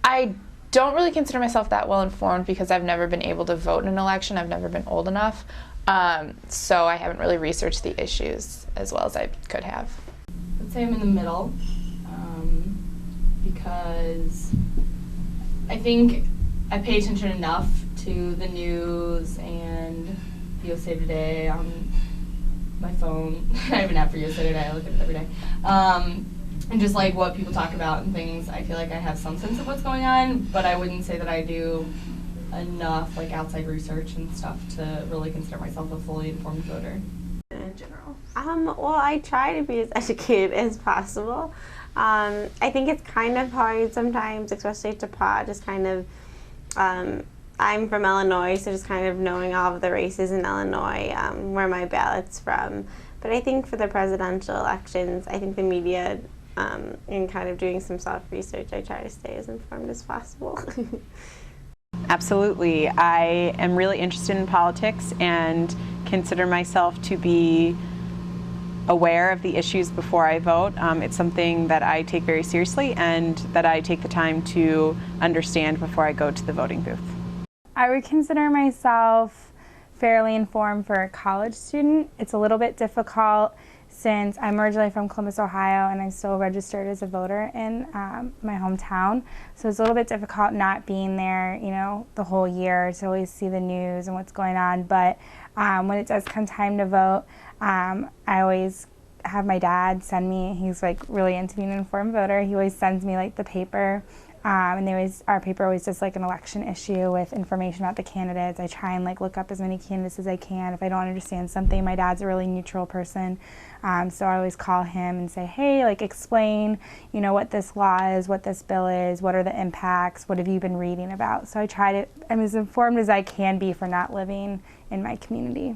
I don't really consider myself that well informed because I've never been able to vote in an election. I've never been old enough. So I haven't really researched the issues as well as I could have. I'd say I'm in the middle because I think I pay attention enough to the news and USA Today on my phone. I have an app for USA Today. I look at it every day. And just like what people talk about and things, I feel like I have some sense of what's going on, but I wouldn't say that I do enough like outside research and stuff to really consider myself a fully informed voter. In general? Well, I try to be as educated as possible. I think it's kind of hard sometimes, especially to just kind of, I'm from Illinois, so just kind of knowing all of the races in Illinois, where my ballot's from. But I think for the presidential elections, I think the media, and kind of doing some self-research, I try to stay as informed as possible. Absolutely. I am really interested in politics and consider myself to be aware of the issues before I vote. It's something that I take very seriously and that I take the time to understand before I go to the voting booth. I would consider myself fairly informed for a college student. It's a little bit difficult since I'm originally from Columbus, Ohio, and I'm still registered as a voter in my hometown. So it's a little bit difficult not being there, the whole year to always see the news and what's going on. But when it does come time to vote, I always have my dad send me, he's like really into being an informed voter, he always sends me like the paper. And our paper always does like an election issue with information about the candidates. I try and like look up as many candidates as I can. If I don't understand something, my dad's a really neutral person. So I always call him and say, hey, like explain, what this law is, what this bill is, what are the impacts, what have you been reading about? So I'm as informed as I can be for not living in my community.